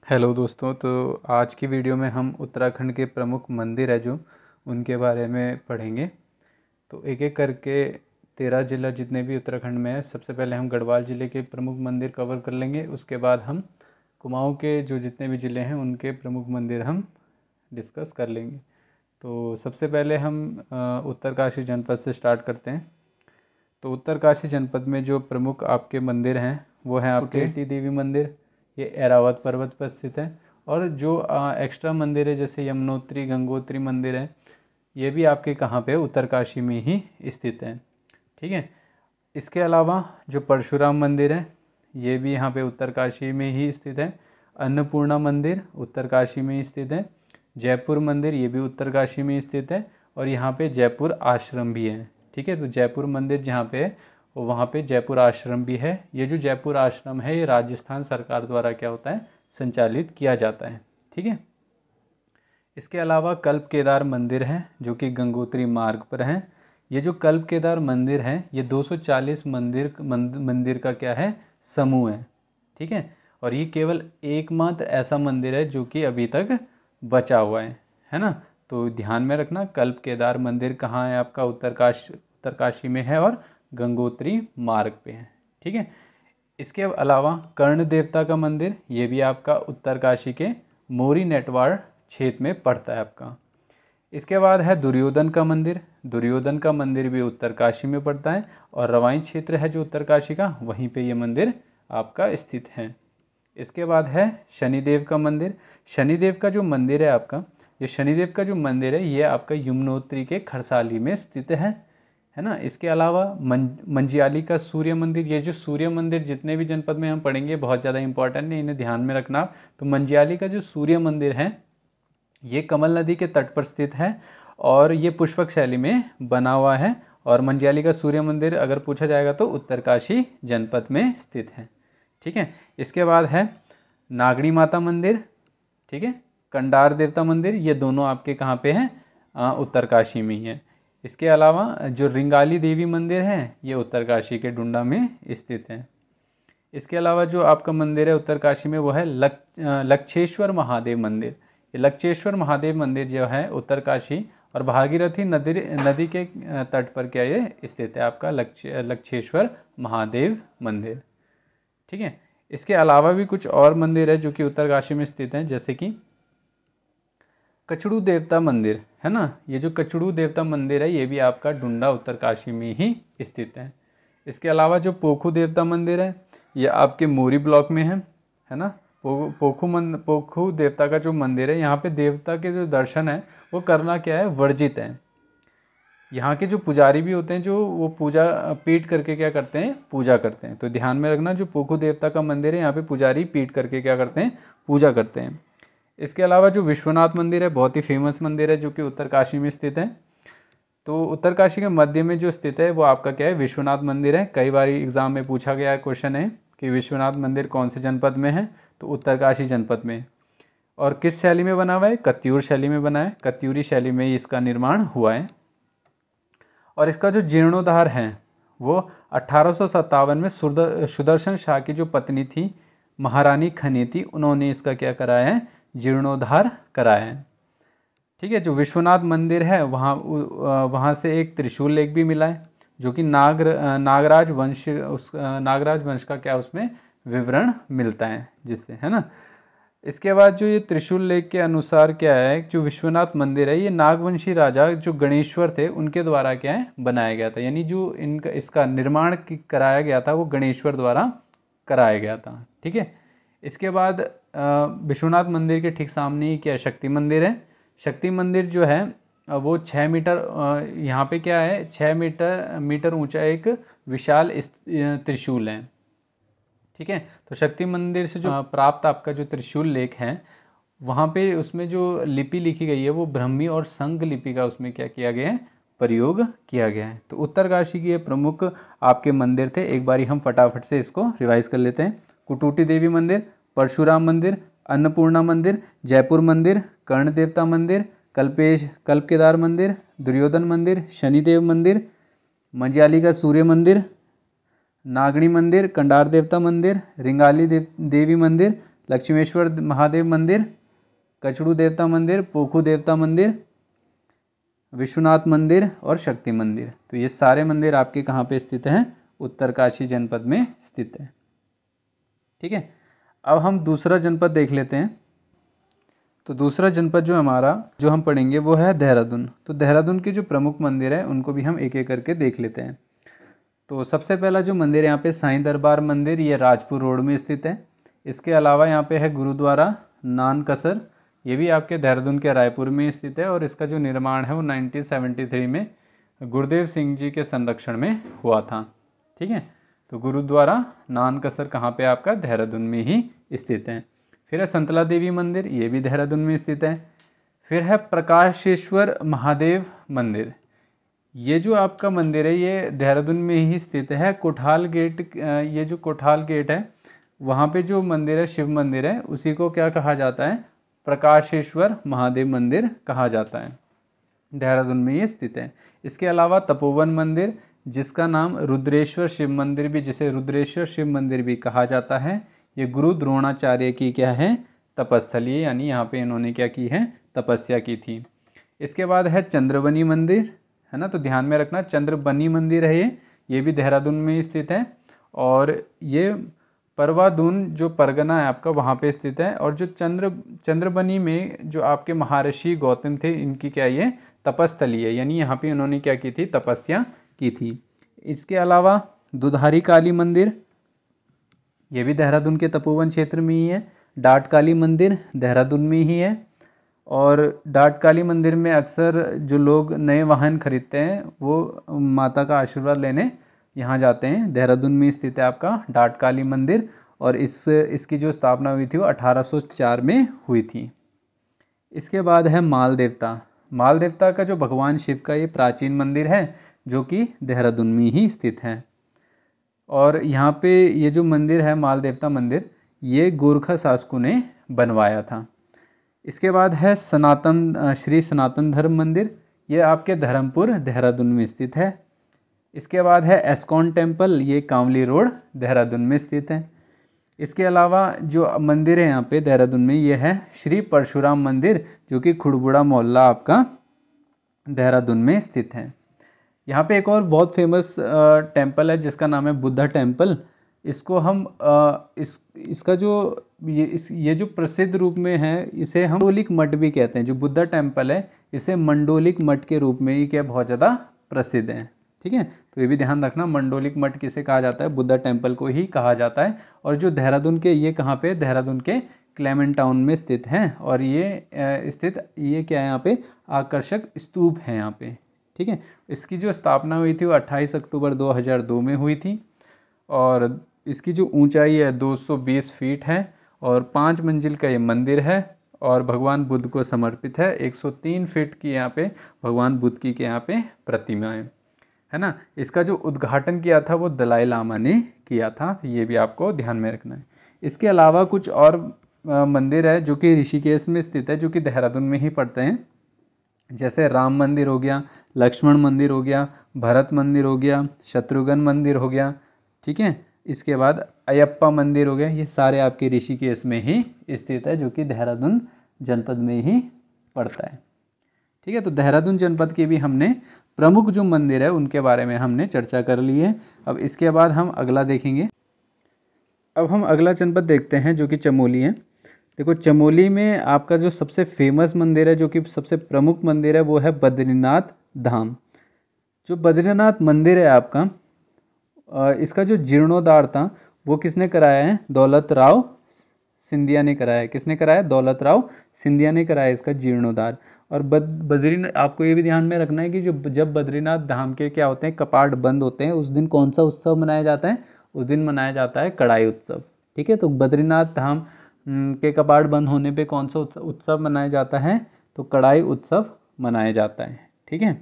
Hello दोस्तों, तो आज की वीडियो में हम उत्तराखंड के प्रमुख मंदिर है जो उनके बारे में पढ़ेंगे। तो एक एक करके 13 जिला जितने भी उत्तराखंड में है, सबसे पहले हम गढ़वाल ज़िले के प्रमुख मंदिर कवर कर लेंगे। उसके बाद हम कुमाऊं के जो जितने भी ज़िले हैं उनके प्रमुख मंदिर हम डिस्कस कर लेंगे। तो सबसे पहले हम उत्तरकाशी जनपद से स्टार्ट करते हैं। तो उत्तरकाशी जनपद में जो प्रमुख आपके मंदिर हैं वो हैं आपके टेटी देवी मंदिर, ये एरावत पर्वत पर स्थित है। और जो एक्स्ट्रा मंदिर है जैसे यमुनोत्री गंगोत्री मंदिर है, ये भी आपके कहाँ पे उत्तरकाशी में ही स्थित है। ठीक है। इसके अलावा जो परशुराम मंदिर है ये भी यहाँ पे उत्तरकाशी में ही स्थित है। अन्नपूर्णा मंदिर उत्तरकाशी में ही स्थित है। जयपुर मंदिर ये भी उत्तरकाशी में स्थित है। और यहाँ पे जयपुर आश्रम भी है। ठीक है। तो जयपुर मंदिर जहाँ पे है वहाँ पे जयपुर आश्रम भी है। ये जो जयपुर आश्रम है ये राजस्थान सरकार द्वारा क्या होता है, संचालित किया जाता है। ठीक है। इसके अलावा कल्प केदार मंदिर है जो कि गंगोत्री मार्ग पर है। ये जो कल्प केदार मंदिर है ये 240 मंदिर का क्या है, समूह है। ठीक है। और ये केवल एकमात्र ऐसा मंदिर है जो कि अभी तक बचा हुआ है ना। तो ध्यान में रखना, कल्प केदार मंदिर कहाँ है आपका, उत्तरकाशी में है और गंगोत्री मार्ग पे है। ठीक है। इसके अलावा कर्ण देवता का मंदिर ये भी आपका उत्तरकाशी के मोरी नेटवाड़ क्षेत्र में पड़ता है आपका। इसके बाद है दुर्योधन का मंदिर। दुर्योधन का मंदिर भी उत्तरकाशी में पड़ता है और रवाई क्षेत्र है जो उत्तरकाशी का, वहीं पे ये मंदिर आपका स्थित है। इसके बाद है शनिदेव का मंदिर। शनिदेव का जो मंदिर है आपका, ये शनिदेव का जो मंदिर है ये आपका यमुनोत्री के खरसाली में स्थित है ना। इसके अलावा मंजियाली का सूर्य मंदिर, ये जो सूर्य मंदिर जितने भी जनपद में हम पढ़ेंगे बहुत ज़्यादा इंपॉर्टेंट है, इन्हें ध्यान में रखना। तो मंजियाली का जो सूर्य मंदिर है ये कमल नदी के तट पर स्थित है और ये पुष्पक शैली में बना हुआ है। और मंजियाली का सूर्य मंदिर अगर पूछा जाएगा तो उत्तरकाशी जनपद में स्थित है। ठीक है। इसके बाद है नागणी माता मंदिर, ठीक है, कंडार देवता मंदिर, ये दोनों आपके कहाँ पे हैं, उत्तरकाशी में ही है। इसके अलावा जो रिंगाली देवी मंदिर है ये उत्तरकाशी के डुंडा में स्थित है। इसके अलावा जो आपका मंदिर है उत्तरकाशी में वो है लक्षेश्वर महादेव मंदिर। ये लक्षेश्वर महादेव मंदिर जो है उत्तरकाशी और भागीरथी नदी के तट पर क्या ये स्थित है आपका लक्षेश्वर महादेव मंदिर। ठीक है। इसके अलावा भी कुछ और मंदिर है जो कि उत्तरकाशी में स्थित हैं, जैसे कि कचड़ू देवता मंदिर है ना। ये जो कचड़ू देवता मंदिर है ये भी आपका डुंडा उत्तरकाशी में ही स्थित है। इसके अलावा जो पोखू देवता मंदिर है ये आपके मोरी ब्लॉक में है ना। पोखू देवता का जो मंदिर है यहाँ पे देवता के जो दर्शन है वो करना क्या है, वर्जित है। यहाँ के जो पुजारी भी होते हैं जो वो पूजा पीट करके क्या करते हैं, पूजा करते हैं। तो ध्यान में रखना, जो पोखू देवता का मंदिर है यहाँ पे पुजारी पीट करके क्या करते हैं, पूजा करते हैं। इसके अलावा जो विश्वनाथ मंदिर है बहुत ही फेमस मंदिर है जो कि उत्तरकाशी में स्थित है। तो उत्तरकाशी के मध्य में जो स्थित है वो आपका क्या है, विश्वनाथ मंदिर है। कई बार एग्जाम में पूछा गया है, क्वेश्चन है कि विश्वनाथ मंदिर कौन से जनपद में है, तो उत्तरकाशी जनपद में। और किस शैली में बना हुआ है, कत्यूर शैली में बना है। कत्यूरी शैली में इसका निर्माण हुआ है। और इसका जो जीर्णोद्धार है वो 1857 में सुदर्शन शाह की जो पत्नी थी महारानी खनेती, उन्होंने इसका क्या कराया है, जीर्णोद्धार कराया है। ठीक है। जो विश्वनाथ मंदिर है वहाँ से एक त्रिशूल लेख भी मिला है जो कि नागराज वंश का क्या उसमें विवरण मिलता है जिससे, है ना। इसके बाद जो ये त्रिशूल लेख के अनुसार क्या है, जो विश्वनाथ मंदिर है ये नागवंशी राजा जो गणेश्वर थे उनके द्वारा क्या है, बनाया गया था। यानी जो इसका निर्माण कराया गया था वो गणेश्वर द्वारा कराया गया था। ठीक है। इसके बाद विश्वनाथ मंदिर के ठीक सामने ही क्या शक्ति मंदिर है। शक्ति मंदिर जो है वो 6 मीटर, यहाँ पे क्या है, 6 मीटर ऊंचा एक विशाल त्रिशूल है। ठीक है। तो शक्ति मंदिर से जो प्राप्त आपका जो त्रिशूल लेख है वहाँ पे उसमें जो लिपि लिखी गई है वो ब्रह्मी और संग लिपि का उसमें क्या किया गया है, प्रयोग किया गया है। तो उत्तरकाशी के ये प्रमुख आपके मंदिर थे। एक बारी हम फटाफट से इसको रिवाइज कर लेते हैं। कुटूटी देवी मंदिर, परशुराम मंदिर, अन्नपूर्णा मंदिर, जयपुर मंदिर, कर्ण देवता मंदिर, कल्प केदार मंदिर, दुर्योधन मंदिर, शनिदेव मंदिर, मंजियाली का सूर्य मंदिर, नागणी मंदिर, कंडार देवता मंदिर, रिंगाली देवी मंदिर, लक्ष्मेश्वर महादेव मंदिर, कचड़ू देवता मंदिर, पोखू देवता मंदिर, विश्वनाथ मंदिर और शक्ति मंदिर। तो ये सारे मंदिर आपके कहाँ पे स्थित हैं? उत्तरकाशी जनपद में स्थित है। ठीक है, अब हम दूसरा जनपद देख लेते हैं। तो दूसरा जनपद जो हम पढ़ेंगे वो है देहरादून। तो देहरादून के जो प्रमुख मंदिर है उनको भी हम एक एक करके देख लेते हैं। तो सबसे पहला जो मंदिर यहाँ पे साईं दरबार मंदिर, ये राजपुर रोड में स्थित है। इसके अलावा यहाँ पे है गुरुद्वारा नानकसर, ये भी आपके देहरादून के रायपुर में स्थित है और इसका जो निर्माण है वो 1973 में गुरुदेव सिंह जी के संरक्षण में हुआ था। ठीक है, तो गुरुद्वारा नानकसर कहाँ पे आपका? देहरादून में ही स्थित है। फिर है संतला देवी मंदिर, ये भी देहरादून में स्थित है। फिर है प्रकाशेश्वर महादेव मंदिर, ये जो आपका मंदिर है ये देहरादून में ही स्थित है। कोठाल गेट, ये जो कोठाल गेट है वहाँ पे जो मंदिर है, शिव मंदिर है, उसी को क्या कहा जाता है? प्रकाशेश्वर महादेव मंदिर कहा जाता है। देहरादून में ये स्थित है। इसके अलावा तपोवन मंदिर, जिसका नाम रुद्रेश्वर शिव मंदिर भी, जिसे रुद्रेश्वर शिव मंदिर भी कहा जाता है, ये गुरु द्रोणाचार्य की क्या है? तपस्थली, यानी यहाँ पे इन्होंने क्या की है? तपस्या की थी। इसके बाद है चंद्रबनी मंदिर, है ना, तो ध्यान में रखना चंद्रबनी मंदिर है ये भी देहरादून में स्थित है और ये परवादून जो परगना है आपका वहाँ पे स्थित है। और जो चंद्रबनी में जो आपके महर्षि गौतम थे, इनकी क्या ये तपस्थली है, यानी यहाँ पे उन्होंने क्या की थी? तपस्या की थी। इसके अलावा दुधारी काली मंदिर, ये भी देहरादून के तपोवन क्षेत्र में ही है। डाट काली मंदिर देहरादून में ही है और डाट काली मंदिर में अक्सर जो लोग नए वाहन खरीदते हैं वो माता का आशीर्वाद लेने यहाँ जाते हैं। देहरादून में स्थित है आपका डाट काली मंदिर और इसकी जो स्थापना हुई थी वो 1804 में हुई थी। इसके बाद है माल देवता। माल देवता का जो भगवान शिव का ये प्राचीन मंदिर है जो कि देहरादून में ही स्थित है। और यहाँ पे ये जो मंदिर है माल देवता मंदिर, ये गोरखा शासकों ने बनवाया था। इसके बाद है श्री सनातन धर्म मंदिर, ये आपके धर्मपुर देहरादून में स्थित है। इसके बाद है एस्कॉन टेम्पल, ये कांवली रोड देहरादून में स्थित है। इसके अलावा जो मंदिर है यहाँ पे देहरादून में, ये है श्री परशुराम मंदिर, जो कि खुड़बुड़ा मोहल्ला आपका देहरादून में स्थित है। यहाँ पे एक और बहुत फेमस टेम्पल है जिसका नाम है बुद्धा टेम्पल। इसको हम इसका जो ये जो प्रसिद्ध रूप में है, इसे हम मंडोलिक मठ भी कहते हैं। जो बुद्धा टेम्पल है इसे मंडोलिक मठ के रूप में ही क्या बहुत ज़्यादा प्रसिद्ध है। ठीक है, तो ये भी ध्यान रखना, मंडोलिक मठ किसे कहा जाता है? बुद्धा टेम्पल को ही कहा जाता है। और जो देहरादून के, ये कहाँ पे? देहरादून के क्लेमेंट टाउन में स्थित है और ये ये क्या है? यहाँ पे आकर्षक स्तूप है यहाँ पे। ठीक है, इसकी जो स्थापना हुई थी वो 28 अक्टूबर 2002 में हुई थी और इसकी जो ऊंचाई है 220 फीट है और 5 मंजिल का ये मंदिर है और भगवान बुद्ध को समर्पित है। 103 फीट की यहाँ पे भगवान बुद्ध की यहाँ पे प्रतिमा है ना। इसका जो उद्घाटन किया था वो दलाई लामा ने किया था, तो ये भी आपको ध्यान में रखना है। इसके अलावा कुछ और मंदिर है जो कि ऋषिकेश में स्थित है, जो कि देहरादून में ही पड़ते हैं। जैसे राम मंदिर हो गया, लक्ष्मण मंदिर हो गया, भरत मंदिर हो गया, शत्रुघ्न मंदिर हो गया। ठीक है, इसके बाद अयप्पा मंदिर हो गया। ये सारे आपके ऋषिकेश में ही स्थित है, जो कि देहरादून जनपद में ही पड़ता है। ठीक है, तो देहरादून जनपद के भी हमने प्रमुख जो मंदिर है उनके बारे में हमने चर्चा कर ली है। अब इसके बाद हम अगला देखेंगे। अब हम अगला जनपद देखते हैं जो कि चमोली है। देखो, चमोली में आपका जो सबसे फेमस मंदिर है, जो कि सबसे प्रमुख मंदिर है, वो है बद्रीनाथ धाम। जो बद्रीनाथ मंदिर है आपका, इसका जो जीर्णोद्धार था वो किसने कराया है? दौलत राव सिंधिया ने कराया है। किसने कराया? दौलत राव सिंधिया ने कराया इसका जीर्णोद्धार। और बद्रीनाथ, आपको ये भी ध्यान में रखना है कि जब बद्रीनाथ धाम के क्या होते हैं, कपाट बंद होते हैं, उस दिन कौन सा उत्सव मनाया जाता है? उस दिन मनाया जाता है कड़ाई उत्सव। ठीक है, तो बद्रीनाथ धाम के कपाट बंद होने पे कौन सा उत्सव मनाया जाता है? तो कड़ाई उत्सव मनाया जाता है। ठीक है,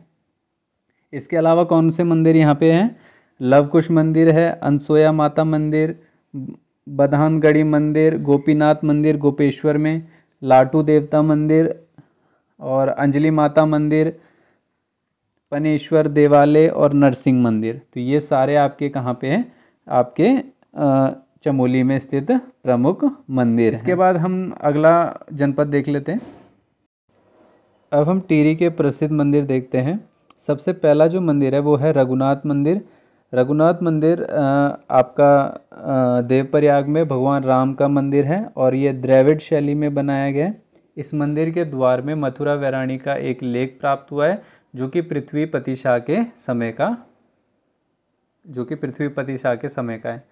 इसके अलावा कौन से मंदिर यहाँ पे हैं? लवकुश मंदिर है, अनसोया माता मंदिर, बधानगढ़ी मंदिर, गोपीनाथ मंदिर गोपेश्वर में, लाटू देवता मंदिर और अंजलि माता मंदिर, पनेश्वर देवालय और नरसिंह मंदिर। तो ये सारे आपके कहाँ पे हैं? आपके चमोली में स्थित प्रमुख मंदिर। इसके बाद हम अगला जनपद देख लेते हैं। अब हम टिहरी के प्रसिद्ध मंदिर देखते हैं। सबसे पहला जो मंदिर है वो है रघुनाथ मंदिर। रघुनाथ मंदिर आपका देवप्रयाग में भगवान राम का मंदिर है और ये द्रविड़ शैली में बनाया गया है। इस मंदिर के द्वार में मथुरा वैराणी का एक लेख प्राप्त हुआ है जो कि पृथ्वी शाह के समय का है।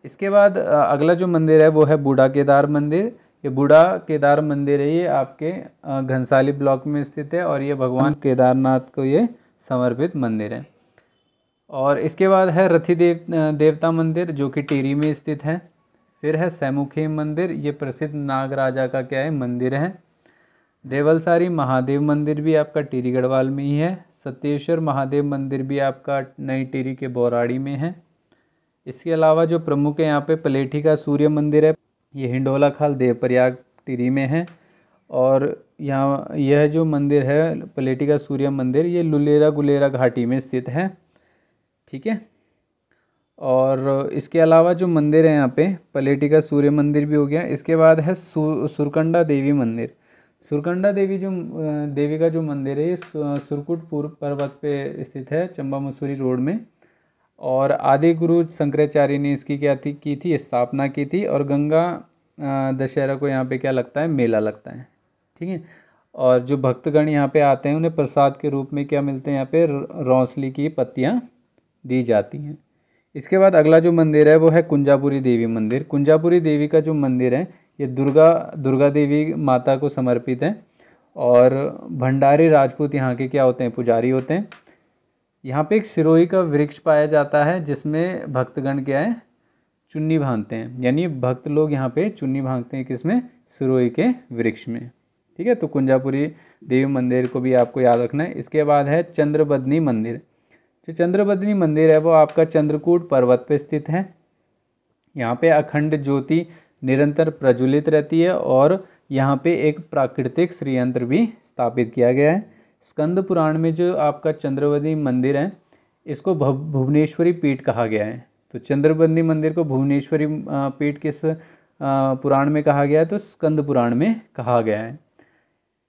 इसके बाद अगला जो मंदिर है वो है बूढ़ा केदार मंदिर। ये बूढ़ा केदार मंदिर है, ये आपके घनसाली ब्लॉक में स्थित है और ये भगवान केदारनाथ को ये समर्पित मंदिर है। और इसके बाद है रथी देवता मंदिर जो कि टिहरी में स्थित है। फिर है सैमुखी मंदिर, ये प्रसिद्ध नागराजा का क्या है मंदिर है। देवलसारी महादेव मंदिर भी आपका टिहरी गढ़वाल में ही है। सत्येश्वर महादेव मंदिर भी आपका नई टिहरी के बौराड़ी में है। इसके अलावा जो प्रमुख है यहाँ पे पलेठी का सूर्य मंदिर है, ये हिंडोला खाल देवप्रयाग टिहरी में है। और यहाँ यह जो मंदिर है पलेठी का सूर्य मंदिर, ये लुलेरा गुलेरा घाटी में स्थित है। ठीक है। और इसके अलावा जो मंदिर है यहाँ पे पलेठी का सूर्य मंदिर भी हो गया। इसके बाद है सुरकंडा देवी मंदिर। सुरकंडा देवी का जो मंदिर है ये सुरकुट पर्वत पे स्थित है, चंबा मसूरी रोड में। और आदि गुरु शंकराचार्य ने इसकी की थी स्थापना की थी। और गंगा दशहरा को यहाँ पे क्या लगता है, मेला लगता है। ठीक है। और जो भक्तगण यहाँ पे आते हैं उन्हें प्रसाद के रूप में क्या मिलते हैं, यहाँ पे रौसली की पत्तियाँ दी जाती हैं। इसके बाद अगला जो मंदिर है वो है कुंजापुरी देवी मंदिर। कुंजापुरी देवी का जो मंदिर है ये दुर्गा देवी माता को समर्पित है। और भंडारी राजपूत यहाँ के क्या होते हैं, पुजारी होते हैं। यहाँ पे एक सिरोही का वृक्ष पाया जाता है जिसमें भक्तगण क्या है, चुन्नी बांधते हैं। यानी भक्त लोग यहाँ पे चुन्नी बांधते हैं किसमें, सिरोही के वृक्ष में। ठीक है। तो कुंजापुरी देवी मंदिर को भी आपको याद रखना है। इसके बाद है चंद्रबदनी मंदिर। जो चंद्रबदनी मंदिर है वो आपका चंद्रकूट पर्वत पे स्थित है। यहाँ पे अखंड ज्योति निरंतर प्रज्वलित रहती है और यहाँ पे एक प्राकृतिक श्रीयंत्र भी स्थापित किया गया है। स्कंद पुराण में जो आपका चंद्रबदनी मंदिर है इसको भुवनेश्वरी पीठ कहा गया है। तो चंद्रबदनी मंदिर को भुवनेश्वरी पीठ किस पुराण में कहा गया है, तो स्कंद पुराण में कहा गया है।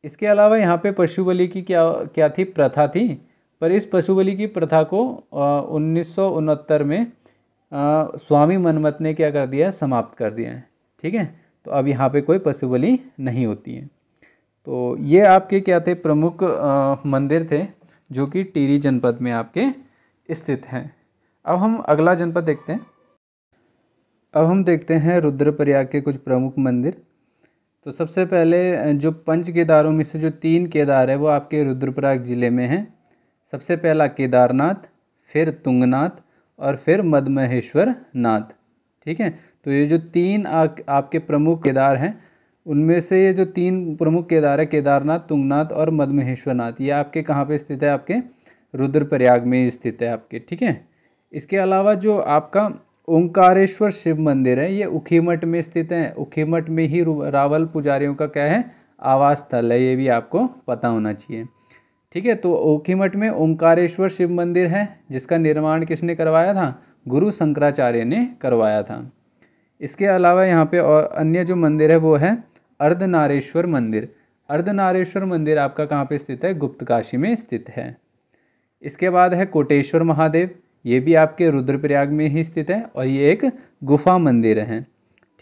इसके अलावा यहाँ पे पशु बलि की क्या थी, प्रथा थी। पर इस पशु बलि की प्रथा को 1969 में स्वामी मनमत ने क्या कर दिया है, समाप्त कर दिया है। ठीक है। तो अब यहाँ पे कोई पशु बलि नहीं होती है। तो ये आपके क्या थे, प्रमुख मंदिर थे जो कि टिहरी जनपद में आपके स्थित हैं। अब हम अगला जनपद देखते हैं। अब हम देखते हैं रुद्रप्रयाग के कुछ प्रमुख मंदिर। तो सबसे पहले जो पंच केदारों में से जो 3 केदार है वो आपके रुद्रप्रयाग जिले में हैं। सबसे पहला केदारनाथ, फिर तुंगनाथ और फिर मद्महेश्वर नाथ। ठीक है। तो ये जो 3 आपके प्रमुख केदार हैं उनमें से ये जो 3 प्रमुख केदार है, केदारनाथ, तुंगनाथ और मद्महेश्वर नाथ, ये आपके कहाँ पे स्थित है, आपके रुद्रप्रयाग में स्थित है आपके। ठीक है। इसके अलावा जो आपका ओंकारेश्वर शिव मंदिर है ये उखीमठ में स्थित है। उखीमठ में ही रावल पुजारियों का क्या है, आवास स्थल है, ये भी आपको पता होना चाहिए। ठीक है। तो उखीमठ में ओंकारेश्वर शिव मंदिर है जिसका निर्माण किसने करवाया था, गुरु शंकराचार्य ने करवाया था। इसके अलावा यहाँ पे और अन्य जो मंदिर है वो है अर्धनारेश्वर मंदिर। अर्धनारेश्वर मंदिर आपका कहाँ पे स्थित है, गुप्तकाशी में स्थित है। इसके बाद है कोटेश्वर महादेव, ये भी आपके रुद्रप्रयाग में ही स्थित है और ये एक गुफा मंदिर है।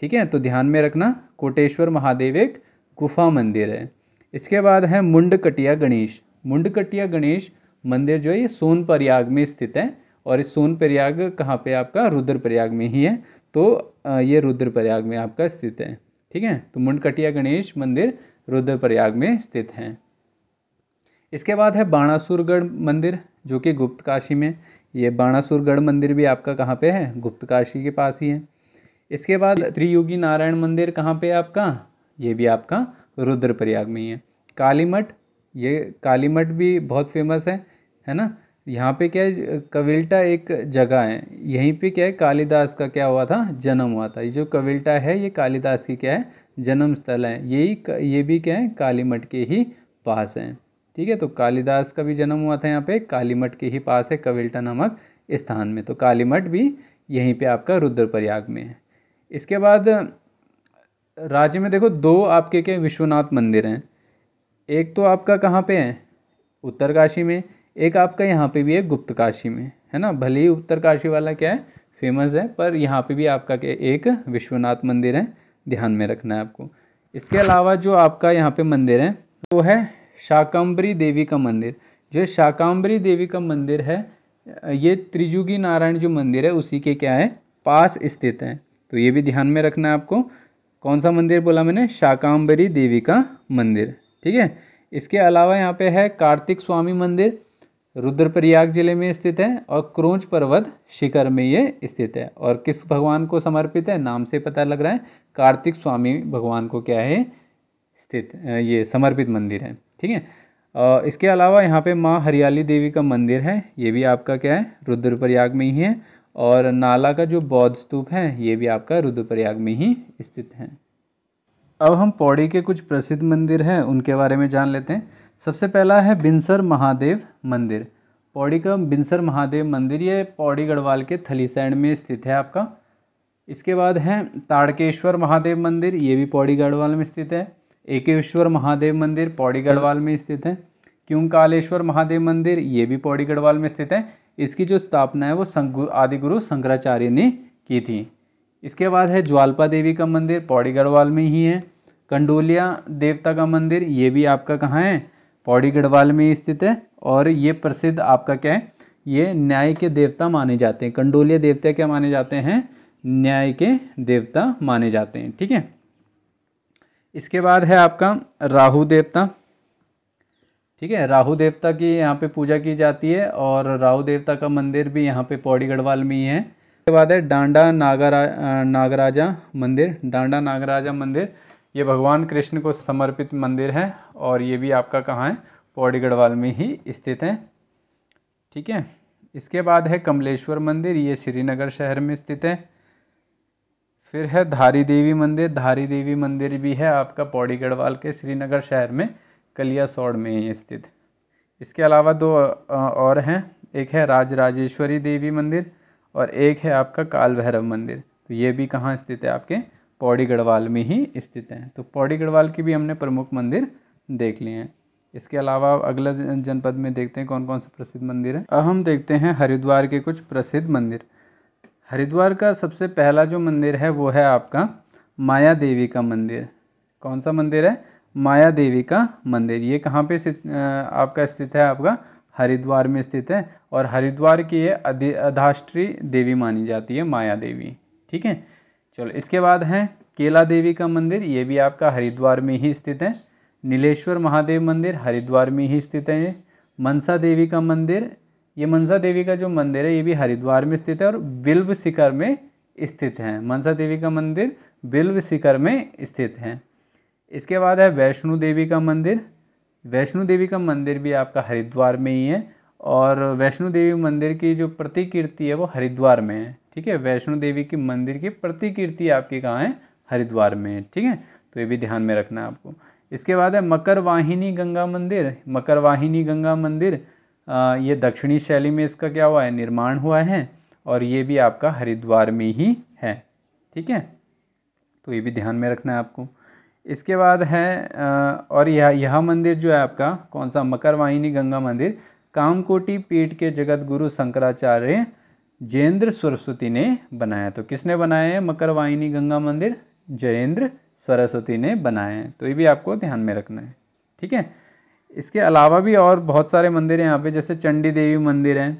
ठीक है। तो ध्यान में रखना, कोटेश्वर महादेव एक गुफा मंदिर है। इसके बाद है मुंडकटिया गणेश। मुंडकटिया गणेश मंदिर जो है ये सोनप्रयाग में स्थित है और इस सोनप्रयाग कहाँ पे आपका, रुद्रप्रयाग में ही है। तो ये रुद्रप्रयाग में आपका स्थित है। ठीक है। तो मुंडकटिया गणेश मंदिर रुद्रप्रयाग में स्थित है। इसके बाद है बाणासुरगढ़ मंदिर जो कि गुप्तकाशी में, ये बाणासुरगढ़ मंदिर भी आपका कहाँ पे है, गुप्तकाशी के पास ही है। इसके बाद त्रियुगी नारायण मंदिर कहाँ पे है आपका, ये भी आपका रुद्रप्रयाग में ही है। कालीमठ, ये कालीमठ भी बहुत फेमस है ना। यहाँ पे क्या है, कविल्टा एक जगह है, यहीं पे क्या है कालिदास का क्या हुआ था, जन्म हुआ था। ये जो कविल्टा है ये कालिदास की क्या है, जन्म स्थल है। ये भी क्या है, कालीमठ के ही पास है। ठीक है। तो कालिदास का भी जन्म हुआ था यहाँ पे, कालीमठ के ही पास है कविल्टा नामक स्थान में। तो कालीमठ भी यहीं पे आपका रुद्रप्रयाग में है। इसके बाद राज्य में देखो दो आपके के विश्वनाथ मंदिर हैं। एक तो आपका कहाँ पे है, उत्तरकाशी में, एक आपका यहाँ पे भी है गुप्तकाशी में, है ना। भले ही उत्तरकाशी वाला क्या है फेमस है, पर यहाँ पे भी आपका के एक विश्वनाथ मंदिर है, ध्यान में रखना है आपको। इसके अलावा जो आपका यहाँ पे मंदिर है वो है शाकंभरी देवी का मंदिर। जो शाकंभरी देवी का मंदिर है ये त्रिजुगी नारायण जो मंदिर है उसी के क्या है पास स्थित है, तो ये भी ध्यान में रखना है आपको। कौन सा मंदिर बोला मैंने, शाकंभरी देवी का मंदिर, ठीक है। इसके अलावा यहाँ पे है कार्तिक स्वामी मंदिर, रुद्रप्रयाग जिले में स्थित है और क्रोंच पर्वत शिखर में ये स्थित है। और किस भगवान को समर्पित है, नाम से पता लग रहा है कार्तिक स्वामी भगवान को क्या है स्थित ये समर्पित मंदिर है, ठीक है। इसके अलावा यहाँ पे माँ हरियाली देवी का मंदिर है, ये भी आपका क्या है रुद्रप्रयाग में ही है। और नाला का जो बौद्ध स्तूप है ये भी आपका रुद्रप्रयाग में ही स्थित है। अब हम पौड़ी के कुछ प्रसिद्ध मंदिर हैं उनके बारे में जान लेते हैं। सबसे पहला है बिनसर महादेव मंदिर। पौड़ी का बिनसर महादेव मंदिर ये पौड़ी गढ़वाल के थलीसैंण में स्थित है आपका। इसके बाद है ताड़केश्वर महादेव मंदिर, ये भी पौड़ी गढ़वाल में स्थित है। एकेश्वर महादेव मंदिर पौड़ी गढ़वाल में स्थित है। क्योंकालेश्वर महादेव मंदिर ये भी पौड़ी गढ़वाल में स्थित है। इसकी जो स्थापना है वो आदिगुरु शंकराचार्य ने की थी। इसके बाद है ज्वाल्पा देवी का मंदिर, पौड़ी गढ़वाल में ही है। कंडोलिया देवता का मंदिर ये भी आपका कहाँ है, पौड़ी गढ़वाल में ही स्थित है। और ये प्रसिद्ध आपका क्या है, ये न्याय के देवता माने जाते हैं। कंडोलिया देवता क्या माने जाते हैं, न्याय के देवता माने जाते हैं, ठीक है। इसके बाद है आपका राहु देवता, ठीक है। राहु देवता की यहाँ पे पूजा की जाती है और राहु देवता का मंदिर भी यहाँ पे पौड़ी गढ़वाल में ही है। इसके बाद है डांडा नागराजा मंदिर। डांडा नागराजा मंदिर ये भगवान कृष्ण को समर्पित मंदिर है और ये भी आपका कहाँ है, पौड़ी गढ़वाल में ही स्थित है, ठीक है। इसके बाद है कमलेश्वर मंदिर, ये श्रीनगर शहर में स्थित है। फिर है धारी देवी मंदिर। धारी देवी मंदिर भी है आपका पौड़ी गढ़वाल के श्रीनगर शहर में कलियासौड़ में ही स्थित। इसके अलावा दो और हैं, एक है राजराजेश्वरी देवी मंदिर और एक है आपका काल भैरव मंदिर। तो ये भी कहाँ स्थित है, आपके पौड़ी गढ़वाल में ही स्थित है। तो पौड़ी गढ़वाल की भी हमने प्रमुख मंदिर देख लिए हैं। इसके अलावा अगला जनपद में देखते हैं कौन कौन से प्रसिद्ध मंदिर है। अब हम देखते हैं हरिद्वार के कुछ प्रसिद्ध मंदिर। हरिद्वार का सबसे पहला जो मंदिर है वो है आपका माया देवी का मंदिर। कौन सा मंदिर है, माया देवी का मंदिर। ये कहाँ पे आपका स्थित है, आपका हरिद्वार में स्थित है। और हरिद्वार की ये अधिष्ठात्री देवी मानी जाती है माया देवी, ठीक है। चलो इसके बाद है केला देवी का मंदिर, ये भी आपका हरिद्वार में ही स्थित है। नीलेश्वर महादेव मंदिर हरिद्वार में ही स्थित है। मनसा देवी का मंदिर, ये मनसा देवी का जो मंदिर है ये भी हरिद्वार में स्थित है और बिल्व शिखर में स्थित है। मनसा देवी का मंदिर बिल्व शिखर में स्थित है। इसके बाद है वैष्णो देवी का मंदिर। वैष्णो देवी का मंदिर भी आपका हरिद्वार में ही है और वैष्णो देवी मंदिर की जो प्रतिकीर्ति है वो हरिद्वार में है, ठीक है। वैष्णो देवी की मंदिर की प्रतिकीर्ति आपकी कहाँ है, हरिद्वार में है, ठीक है। तो ये भी ध्यान में रखना है आपको। इसके बाद है मकरवाहिनी गंगा मंदिर। मकरवाहिनी गंगा मंदिर ये दक्षिणी शैली में इसका क्या हुआ है, निर्माण हुआ है और ये भी आपका हरिद्वार में ही है, ठीक है। तो ये भी ध्यान में रखना है आपको। इसके बाद है और यह मंदिर जो है आपका कौन सा, मकरवाहिनी गंगा मंदिर, कामकोटि पीठ के जगत गुरु शंकराचार्य जयेंद्र सरस्वती ने बनाया। तो किसने बनाया है मकरवाहिनी गंगा मंदिर, जयेंद्र सरस्वती ने बनाया है। तो ये भी आपको ध्यान में रखना है, ठीक है। इसके अलावा भी और बहुत सारे मंदिर हैं यहाँ पे, जैसे चंडी देवी मंदिर है।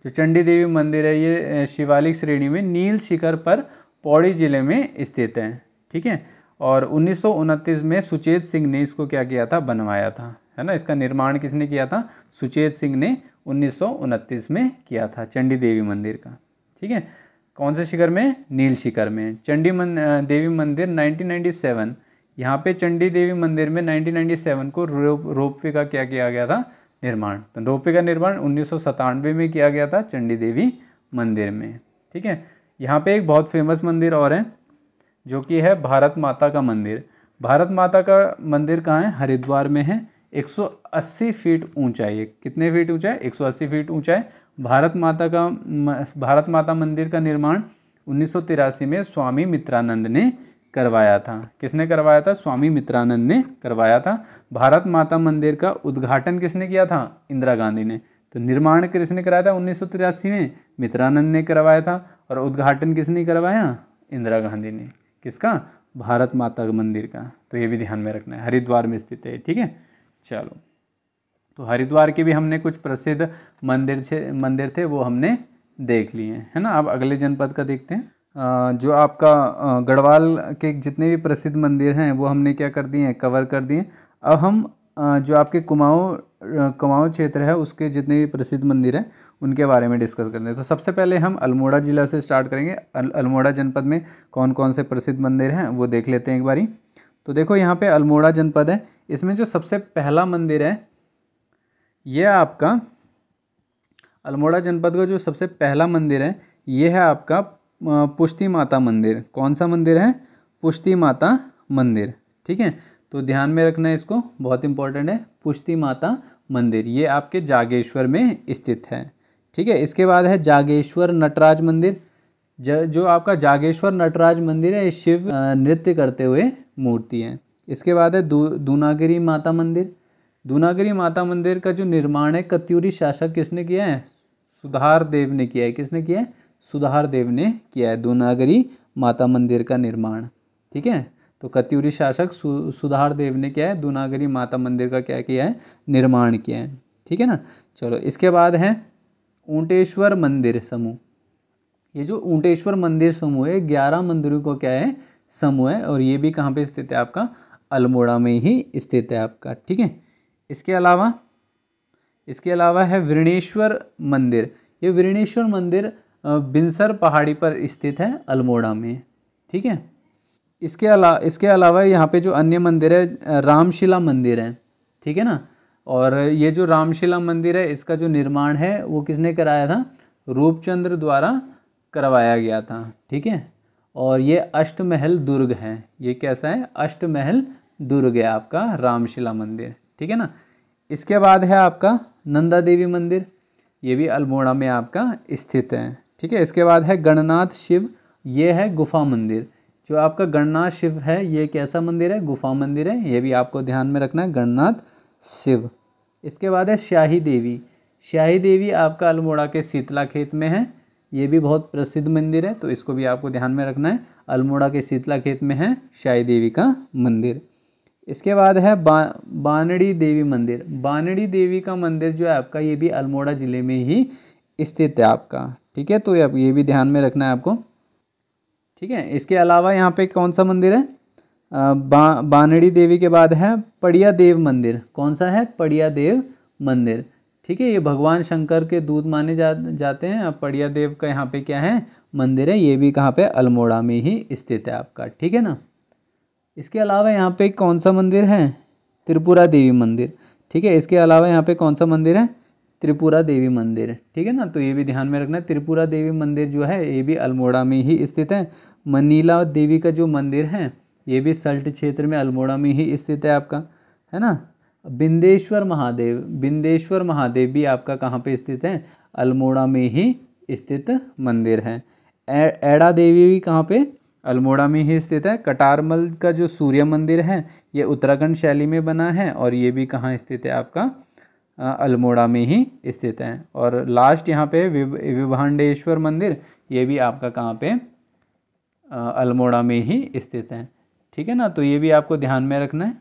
जो चंडी देवी मंदिर है ये शिवालिक श्रेणी में नील शिखर पर पौड़ी जिले में स्थित है, ठीक है। और 1929 में सुचेत सिंह ने इसको क्या किया था, बनवाया था, है ना। इसका निर्माण किसने किया था, सुचेत सिंह ने 1929 में किया था चंडी देवी मंदिर का, ठीक है। कौन से शिखर में, नील शिखर में। चंडी देवी मंदिर 1997, यहाँ पे चंडी देवी मंदिर में 1997 को रोपवे का क्या किया गया था, निर्माण। तो रोपवे का निर्माण 1997 में किया गया था चंडी देवी मंदिर में, ठीक है। यहाँ पे एक बहुत फेमस मंदिर और है जो कि है भारत माता का मंदिर। भारत माता का मंदिर कहाँ है, हरिद्वार में है। 180 फीट ऊंचा है, कितने फीट ऊंचा है, 180 फीट ऊंचा है। भारत माता मंदिर का निर्माण 1983 में स्वामी मित्रानंद ने करवाया था। किसने करवाया था? स्वामी मित्रानंद ने करवाया था। भारत माता मंदिर का उद्घाटन किसने किया था? इंदिरा गांधी ने। तो निर्माण किसने कराया था 1983 में? मित्रानंद ने करवाया था। और उद्घाटन किसने करवाया? इंदिरा गांधी ने। किसका? भारत माता मंदिर का। तो ये भी ध्यान में रखना है, हरिद्वार में स्थित है, ठीक है। चलो, तो हरिद्वार के भी हमने कुछ प्रसिद्ध मंदिर थे वो हमने देख लिए हैं, है ना। अब अगले जनपद का देखते हैं। जो आपका गढ़वाल के जितने भी प्रसिद्ध मंदिर हैं वो हमने क्या कर दिए हैं? कवर कर दिए। अब हम जो आपके कुमाऊं क्षेत्र है उसके जितने भी प्रसिद्ध मंदिर हैं उनके बारे में डिस्कस करते हैं। तो सबसे पहले हम अल्मोड़ा जिला से स्टार्ट करेंगे। अल्मोड़ा जनपद में कौन कौन से प्रसिद्ध मंदिर हैं वो देख लेते हैं एक बारी। तो देखो यहाँ पे अल्मोड़ा जनपद है, इसमें जो सबसे पहला मंदिर है ये आपका अल्मोड़ा जनपद का जो सबसे पहला मंदिर है ये है आपका पुष्टि माता मंदिर। कौन सा मंदिर है? पुष्टि माता मंदिर, ठीक है। तो ध्यान में रखना है इसको, बहुत इंपॉर्टेंट है। पुष्टि माता मंदिर ये आपके जागेश्वर में स्थित है, ठीक है। इसके बाद है जागेश्वर नटराज मंदिर। जो आपका जागेश्वर नटराज मंदिर है शिव नृत्य करते हुए मूर्ति है। इसके बाद है दूनागिरी माता मंदिर। दूनागिरी माता मंदिर का जो निर्माण है कत्यूरी शासक किसने किया है? सुधार देव ने किया है। किसने किया है? सुधार देव ने किया है दूनागिरी माता मंदिर का निर्माण, ठीक है। तो कत्यूरी शासक सुधार देव ने क्या है? दूनागिरी माता मंदिर का क्या किया है? निर्माण किया है, ठीक है ना। चलो, इसके बाद है ऊंटेश्वर मंदिर समूह। ये जो ऊंटेश्वर मंदिर समूह है 11 मंदिरों को क्या है? समूह है। और ये भी कहाँ पे स्थित है? आपका अल्मोड़ा में ही स्थित है आपका, ठीक है। इसके अलावा है वृणेश्वर मंदिर। ये वृणेश्वर मंदिर बिनसर पहाड़ी पर स्थित है अल्मोड़ा में, ठीक है। इसके अलावा यहाँ पे जो अन्य मंदिर है रामशिला मंदिर है, ठीक है ना। और ये जो रामशिला मंदिर है इसका जो निर्माण है वो किसने कराया था? रूपचंद्र द्वारा करवाया गया था, ठीक है। और ये अष्टमहल दुर्ग है। ये कैसा है? अष्टमहल दुर्ग है आपका रामशिला मंदिर, ठीक है ना। इसके बाद है आपका नंदा देवी मंदिर। ये भी अल्मोड़ा में आपका स्थित है, ठीक है। इसके बाद है गणनाथ शिव। ये है गुफा मंदिर। जो आपका गणनाथ शिव है ये कैसा मंदिर है? गुफा मंदिर है। ये भी आपको ध्यान में रखना है, गणनाथ शिव। इसके बाद है शाही देवी। शाही देवी आपका अल्मोड़ा के शीतला खेत में है। ये भी बहुत प्रसिद्ध मंदिर है, तो इसको भी आपको ध्यान में रखना है। अल्मोड़ा के शीतला खेत में है शाही देवी का मंदिर। इसके बाद है बानड़ी देवी मंदिर। बानड़ी देवी का मंदिर जो है आपका ये भी अल्मोड़ा जिले में ही स्थित है आपका, ठीक है। तो ये भी ध्यान में रखना है आपको, ठीक है। इसके अलावा यहाँ पे कौन सा मंदिर है? बानड़ी देवी के बाद है पड़िया देव मंदिर। कौन सा है? पड़िया देव मंदिर, ठीक है। ये भगवान शंकर के दूत माने जाते हैं। अब पड़िया देव का यहाँ पे क्या है? मंदिर है। ये भी कहाँ पे? अल्मोड़ा में ही स्थित है आपका, ठीक है ना। इसके अलावा यहाँ पे कौन सा मंदिर है? त्रिपुरा देवी मंदिर, ठीक है। इसके अलावा यहाँ पे कौन सा मंदिर है? त्रिपुरा देवी मंदिर, ठीक है ना। तो ये भी ध्यान में रखना है। त्रिपुरा देवी मंदिर जो है ये भी अल्मोड़ा में ही स्थित है। मनीला देवी का जो मंदिर है ये भी सल्ट क्षेत्र में अल्मोड़ा में ही स्थित है आपका, है ना। बिंदेश्वर महादेव भी आपका कहाँ पे स्थित है? अल्मोड़ा में ही स्थित मंदिर है। एड़ा देवी भी कहाँ पे? अल्मोड़ा में ही स्थित है। कटारमल का जो सूर्य मंदिर है ये उत्तराखंड शैली में बना है और ये भी कहाँ स्थित है? आपका अल्मोड़ा में ही स्थित है। और लास्ट यहाँ पे विभांडेश्वर मंदिर, ये भी आपका कहाँ पे? अल्मोड़ा में ही स्थित है, ठीक है ना। तो ये भी आपको ध्यान में रखना है।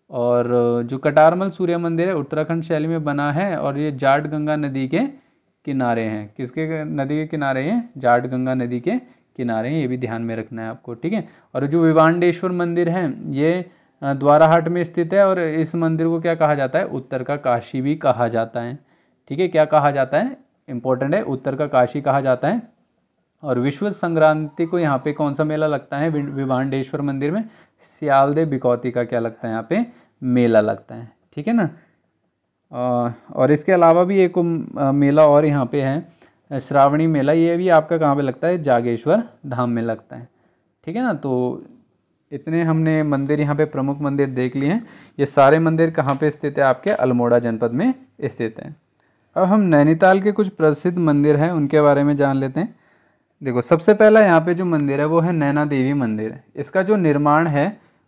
और जो कटारमल सूर्य मंदिर है उत्तराखंड शैली में बना है और ये जाट गंगा नदी के किनारे हैं। किसके नदी के किनारे हैं? जाट गंगा नदी के किनारे हैं। ये भी ध्यान में रखना है आपको, ठीक है। और जो विभांडेश्वर मंदिर है ये द्वाराहाट में स्थित है और इस मंदिर को क्या कहा जाता है? उत्तर का काशी भी कहा जाता है, ठीक है। क्या कहा जाता है? इंपॉर्टेंट है, उत्तर का काशी कहा जाता है। और विश्व संक्रांति को यहाँ पे कौन सा मेला लगता है? विभांडेश्वर मंदिर में सियालदे बिकौती का क्या लगता है? यहाँ पे मेला लगता है, ठीक है ना। और इसके अलावा भी एक मेला और यहाँ पे है श्रावणी मेला। ये भी आपका कहाँ पे लगता है? जागेश्वर धाम में लगता है, ठीक है ना। तो इतने हमने मंदिर यहाँ पे प्रमुख मंदिर देख लिए हैं। ये सारे मंदिर कहाँ पे स्थित है? आपके अल्मोड़ा जनपद में स्थित हैं। अब हम नैनीताल के कुछ प्रसिद्ध मंदिर हैं उनके बारे में जान लेते हैं। देखो सबसे पहला यहाँ पे जो मंदिर है वो है नैना देवी मंदिर। इसका जो निर्माण है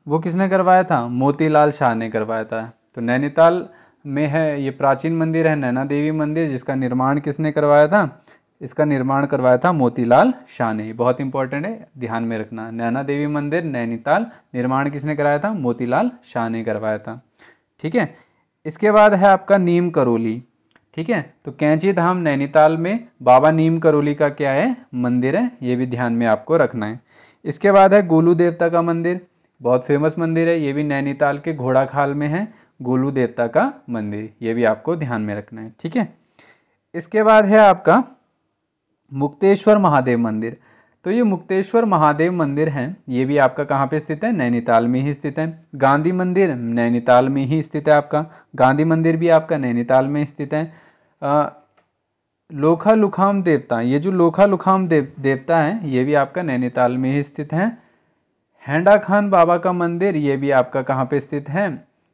वो किसने करवाया था? मोतीलाल शाह ने करवाया था। तो नैनीताल में है ये प्राचीन मंदिर है नैना देवी मंदिर, जिसका निर्माण किसने करवाया था? इसका निर्माण करवाया था मोतीलाल शाह ने। बहुत इंपॉर्टेंट है, ध्यान में रखना। नैना देवी मंदिर नैनीताल, निर्माण किसने कराया था? मोतीलाल शाह ने करवाया था। ठीक है। इसके बाद है आपका नीम करोली। ठीक है, तो कैंची धाम नैनीताल में बाबा नीम करोली का क्या है? मंदिर है। ये भी ध्यान में आपको रखना है। इसके बाद है गोलू देवता का मंदिर, बहुत फेमस मंदिर है, ये भी नैनीताल के घोड़ाखाल में है गोलू देवता का मंदिर, ये भी आपको ध्यान में रखना है। ठीक है। इसके बाद है आपका मुक्तेश्वर महादेव मंदिर। तो ये मुक्तेश्वर महादेव मंदिर है, ये भी आपका कहाँ पे स्थित है? नैनीताल में ही स्थित है। गांधी मंदिर नैनीताल में ही स्थित है आपका, गांधी मंदिर भी आपका नैनीताल में स्थित है। लोखा लुखाम देवता, ये जो लोखा लुखाम देवता है ये भी आपका नैनीताल में ही स्थित है। हैंडा खान बाबा का मंदिर, ये भी आपका कहाँ पे स्थित है?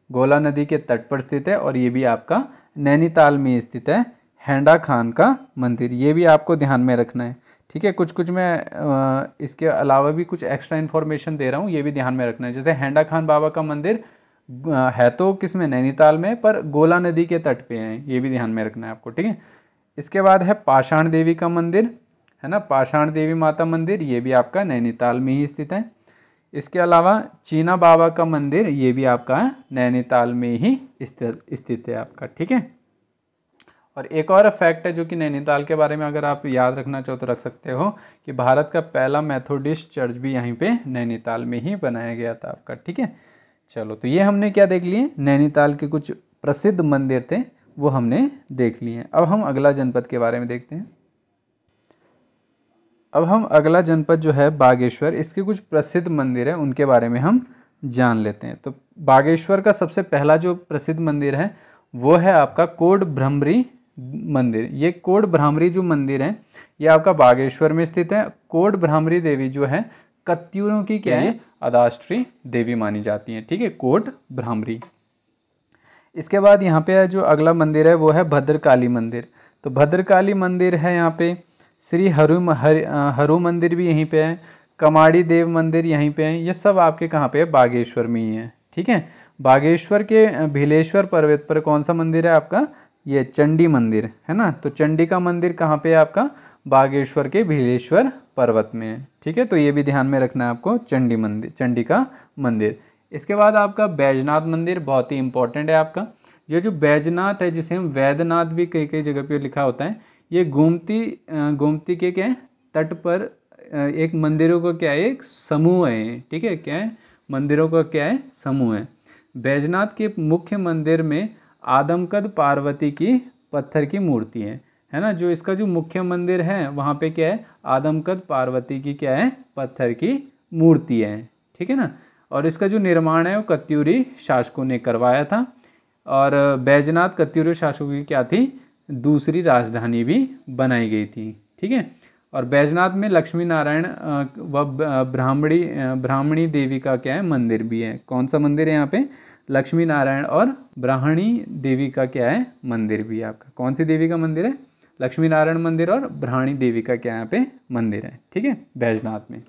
गोला नदी के तट पर स्थित है, और ये भी आपका नैनीताल में स्थित है। हैंडा खान का मंदिर, ये भी आपको ध्यान में रखना है। ठीक है, कुछ कुछ मैं इसके अलावा भी कुछ एक्स्ट्रा इन्फॉर्मेशन दे रहा हूँ, ये भी ध्यान में रखना है। जैसे हैंडा खान बाबा का मंदिर है तो किस में? नैनीताल में, पर गोला नदी के तट पे है, ये भी ध्यान में रखना है आपको। ठीक है। इसके बाद है पाषाण देवी का मंदिर, है ना, पाषाण देवी माता मंदिर, ये भी आपका नैनीताल में ही स्थित है। इसके अलावा चीना बाबा का मंदिर, ये भी आपका नैनीताल में ही स्थित है आपका। ठीक है। और एक और फैक्ट है जो कि नैनीताल के बारे में अगर आप याद रखना चाहो तो रख सकते हो, कि भारत का पहला मेथोडिस्ट चर्च भी यहीं पे नैनीताल में ही बनाया गया था आपका। ठीक है। चलो, तो ये हमने क्या देख लिए? नैनीताल के कुछ प्रसिद्ध मंदिर थे वो हमने देख लिए। अब हम अगला जनपद के बारे में देखते हैं। अब हम अगला जनपद जो है बागेश्वर, इसके कुछ प्रसिद्ध मंदिर है उनके बारे में हम जान लेते हैं। तो बागेश्वर का सबसे पहला जो प्रसिद्ध मंदिर है वो है आपका कोड भ्रमरी मंदिर। ये कोड भ्रामरी जो मंदिर है ये आपका बागेश्वर में स्थित है। कोड भ्रामरी देवी जो है कत्यूरों की क्या है? अदाष्ट्री देवी मानी जाती है। ठीक है, कोड भ्रामरी। इसके बाद यहाँ पे जो अगला मंदिर है वो है भद्रकाली मंदिर। तो भद्रकाली मंदिर है यहाँ पे। श्री हरु मंदिर भी यहीं पे है। कमाड़ी देव मंदिर यहीं पे है। ये सब आपके कहाँ पे है? बागेश्वर में ही है। ठीक है। बागेश्वर के भीलेश्वर पर्वत पर कौन सा मंदिर है आपका? ये चंडी मंदिर, है ना। तो चंडी का मंदिर कहाँ पे है आपका? बागेश्वर के भीलेश्वर पर्वत में है। ठीक है, तो ये भी ध्यान में रखना है आपको, चंडी मंदिर, चंडी का मंदिर। इसके बाद आपका बैजनाथ मंदिर, बहुत ही इंपॉर्टेंट है आपका। ये जो बैजनाथ है, जिसे हम वैद्यनाथ भी कई कई जगह पे लिखा होता है, ये गोमती के क्या है? तट पर एक मंदिरों का क्या है? एक समूह है। ठीक है, क्या है? मंदिरों का क्या है? समूह है। बैजनाथ के मुख्य मंदिर में आदमकद पार्वती की पत्थर की मूर्ति है ना। जो इसका जो मुख्य मंदिर है वहाँ पे क्या है? आदमकद पार्वती की क्या है? पत्थर की मूर्ति है। ठीक है ना। और इसका जो निर्माण है वो कत्यूरी शासकों ने करवाया था। और बैजनाथ कत्यूरी शासकों की क्या थी? दूसरी राजधानी भी बनाई गई थी। ठीक है। और बैजनाथ में लक्ष्मी नारायण व ब्राह्मणी देवी का क्या है? मंदिर भी है। कौन सा मंदिर है यहाँ पे? लक्ष्मी नारायण और ब्राह्मणी देवी का क्या है? मंदिर भी है आपका। कौन सी देवी का मंदिर है? लक्ष्मी नारायण मंदिर और ब्राह्मणी देवी का क्या यहाँ पे मंदिर है। ठीक है, बैजनाथ में।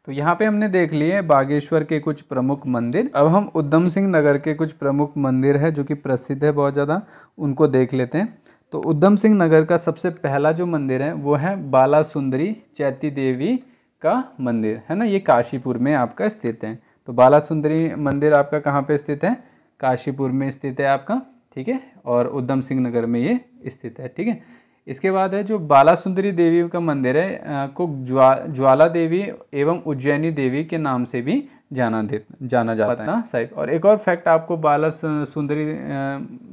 तो यहाँ पे हमने देख लिए बागेश्वर के कुछ प्रमुख मंदिर। अब हम उधम सिंह नगर के कुछ प्रमुख मंदिर है जो कि प्रसिद्ध है बहुत ज़्यादा, उनको देख लेते हैं। तो उधम सिंह नगर का सबसे पहला जो मंदिर है वो है बाला सुंदरी चैती देवी का मंदिर, है ना। ये काशीपुर में आपका स्थित है। तो बाला सुंदरी मंदिर आपका कहाँ पे स्थित है? काशीपुर में स्थित है आपका। ठीक है, और उधम सिंह नगर में ये स्थित है। ठीक है। इसके बाद है जो बाला सुंदरी देवी का मंदिर है को ज्वाला देवी एवं उज्जैनी देवी के नाम से भी जाना जाता है साहिब। और एक और फैक्ट आपको बाला सुंदरी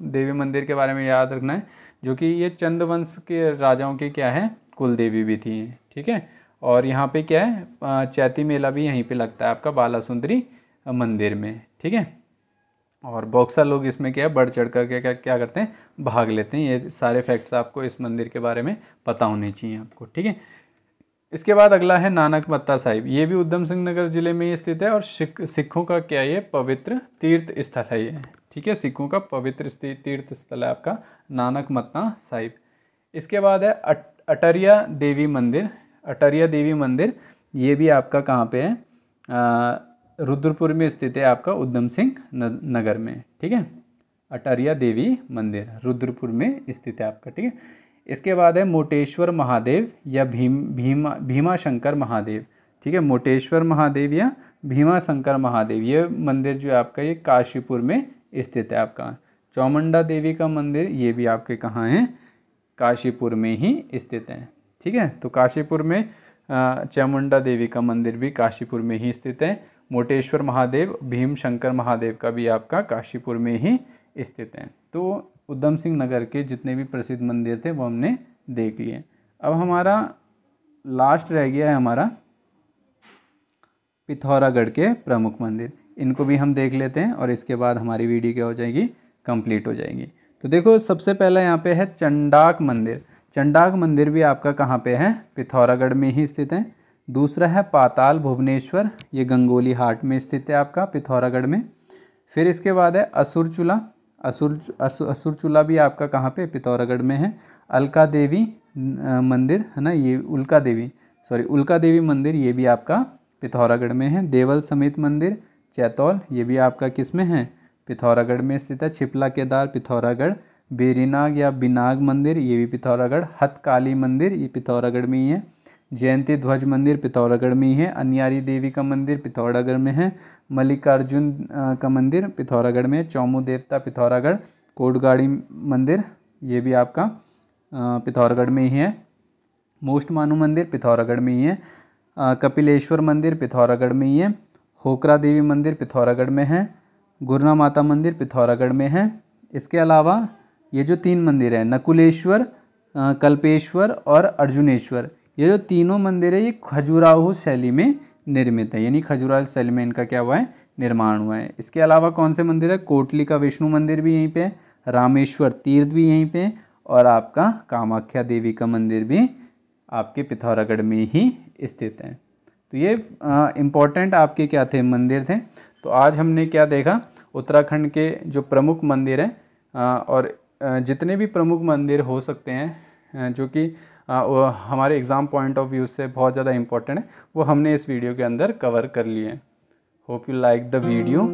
देवी मंदिर के बारे में याद रखना है, जो कि ये चंद्रवंश के राजाओं की क्या है? कुल देवी भी थी। ठीक है। और यहाँ पे क्या है? चैती मेला भी यहीं पे लगता है आपका बाला सुंदरी मंदिर में। ठीक है। और बहुत सारे लोग इसमें क्या है? बढ़ चढ़ कर क्या क्या करते हैं? भाग लेते हैं। ये सारे फैक्ट्स आपको इस मंदिर के बारे में पता होने चाहिए आपको। ठीक है। इसके बाद अगला है नानक मत्ता साहिब। ये भी उधम सिंह नगर जिले में ही स्थित है और सिखों का क्या है? ये पवित्र तीर्थ स्थल है ये। ठीक है, सिखों का पवित्र तीर्थ स्थल है आपका नानक मत्ता साहिब। इसके बाद है अटरिया देवी मंदिर, अटरिया देवी मंदिर ये भी आपका कहाँ पे है, रुद्रपुर में स्थित है आपका उधम सिंह नगर में, ठीक है। अटरिया देवी मंदिर रुद्रपुर में स्थित है आपका, ठीक है। इसके बाद है मोटेश्वर महादेव या भीमा शंकर महादेव, ठीक है। मोटेश्वर महादेव या भीमा शंकर महादेव ये मंदिर जो है आपका ये काशीपुर में स्थित है आपका। चामुंडा देवी का मंदिर ये भी आपके कहाँ है, काशीपुर में ही स्थित है, ठीक है। तो काशीपुर में चामुंडा देवी का मंदिर भी काशीपुर में ही स्थित है। मोटेश्वर महादेव भीम शंकर महादेव का भी आपका काशीपुर में ही स्थित है। तो उधम सिंह नगर के जितने भी प्रसिद्ध मंदिर थे वो हमने देख लिए। अब हमारा लास्ट रह गया है हमारा पिथौरागढ़ के प्रमुख मंदिर, इनको भी हम देख लेते हैं और इसके बाद हमारी वीडियो क्या हो जाएगी, कंप्लीट हो जाएगी। तो देखो सबसे पहला यहाँ पे है चंडाक मंदिर। चंडाक मंदिर भी आपका कहाँ पे है, पिथौरागढ़ में ही स्थित है। दूसरा है पाताल भुवनेश्वर, ये गंगोली हाट में स्थित है आपका पिथौरागढ़ में। फिर इसके बाद है असुरचूला, असुरचूला भी आपका कहाँ पे, पिथौरागढ़ में है। अलका देवी मंदिर है ना, ये उल्का देवी मंदिर ये भी आपका पिथौरागढ़ में है। देवल समेत मंदिर चैतौल ये भी आपका किस में है, पिथौरागढ़ में स्थित है। छिपला केदार पिथौरागढ़। बेरीनाग या बिनाग मंदिर ये भी पिथौरागढ़। हथकाली मंदिर ये पिथौरागढ़ में ही है। जयंती ध्वज मंदिर पिथौरागढ़ में ही है। अन्यारी देवी का मंदिर पिथौरागढ़ में है। मल्लिकार्जुन का मंदिर पिथौरागढ़ में है। चौमू देवता पिथौरागढ़। कोटगाड़ी मंदिर ये भी आपका पिथौरागढ़ में ही है। मोस्ट मानू मंदिर पिथौरागढ़ में ही है। कपिलेश्वर मंदिर पिथौरागढ़ में ही है। होकरा देवी मंदिर पिथौरागढ़ में है। गुरना माता मंदिर पिथौरागढ़ में है। इसके अलावा ये जो 3 मंदिर हैं, नकुलेश्वर, कल्पेश्वर और अर्जुनेश्वर, ये जो तीनों मंदिर है ये खजुराहो शैली में निर्मित है, यानी खजुराहो शैली में इनका क्या हुआ है, निर्माण हुआ है। इसके अलावा कौन से मंदिर है, कोटली का विष्णु मंदिर भी यहीं पे है, रामेश्वर तीर्थ भी यहीं पे है, और आपका कामाख्या देवी का मंदिर भी आपके पिथौरागढ़ में ही स्थित है। तो ये इम्पोर्टेंट आपके क्या थे, मंदिर थे। तो आज हमने क्या देखा, उत्तराखंड के जो प्रमुख मंदिर हैं और जितने भी प्रमुख मंदिर हो सकते हैं जो कि हमारे एग्ज़ाम पॉइंट ऑफ व्यू से बहुत ज़्यादा इम्पोर्टेंट है, वो हमने इस वीडियो के अंदर कवर कर लिए हैं। Hope you like the video.